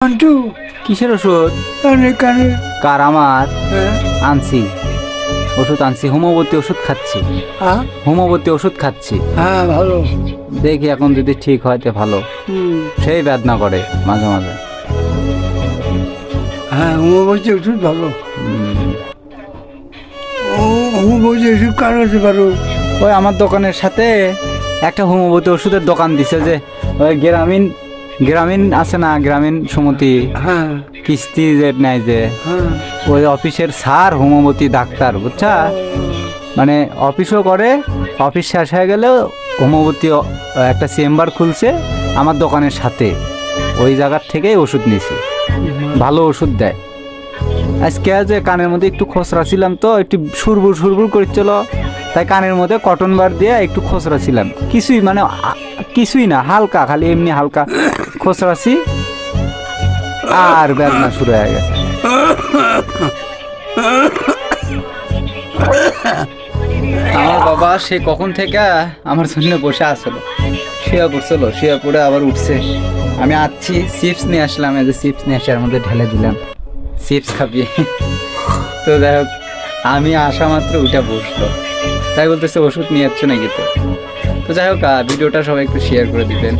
Unto কিসের ওষুধ? কানে কানে কার? আমার হ্যাঁ আনছি, ওষুধ আনছি, হোমিওপ্যাথি ওষুধ খাচ্ছি, হ্যাঁ হোমিওপ্যাথি ওষুধ খাচ্ছি। হ্যাঁ ভালো দেখি এখন যদি ঠিক হয় তো ভালো। হুম, সেই বেদনা করে মাঝে মাঝে। হ্যাঁ হোমিওপ্যাথি ওষুধ ভালো। হুম। ও হোমিওপ্যাথি ওষুধ কার হতে পারো? ওই আমার দোকানের সাথে একটা হোমিওপ্যাথি ওষুধের দোকান দিছে, যে ওই গ্রামীণ গ্রামীণ আছে না, গ্রামীণ সমিতি হ্যাঁ কিস্তি যে নেয়, যে হ্যাঁ ওই অফিসের স্যার হোমিওপ্যাথি ডাক্তার, বুঝছা? মানে অফিসও করে, অফিস শেষ হয়ে গেলেও হোমিওপ্যাথি একটা চেম্বার খুলছে আমার দোকানের সাথে, ওই জায়গার থেকেই ওষুধ নিয়েছে, ভালো ওষুধ দেয়। আজকে যে কানের মধ্যে একটু খসড়া ছিলাম, তো একটু সুরবুর সুরবুর করছিল, তাই কানের মধ্যে কটন বার দিয়ে একটু খসড়া ছিলাম, কিছুই মানে কিছুই না, হালকা, খালি এমনি হালকা খসড়াছি, আর বেদনা শুরু হয়ে গেছে। আমার বাবা সে কখন থেকে আমার জন্য বসে আসলো, শুয়ে পড়ছিল, শুয়ে পড়ে আবার উঠছে। আমি আসছি, চিপস নিয়ে আসলাম, এই যে চিপস নিয়ে আসে, এর মধ্যে ঢেলে দিলাম, চিপস খাবি। তো যাই হোক, আমি আসা মাত্র উঠে বসলো, তাই বলতেছে ওষুধ নিয়ে যাচ্ছ নাকি? তো যাই হোক, ভিডিওটা সবাই একটু শেয়ার করে দিবেন,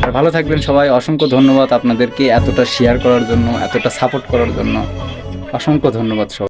আর ভালো থাকবেন সবাই। অসংখ্য ধন্যবাদ আপনাদেরকে এতটা শেয়ার করার জন্য, এতটা সাপোর্ট করার জন্য, অসংখ্য ধন্যবাদ সবাই।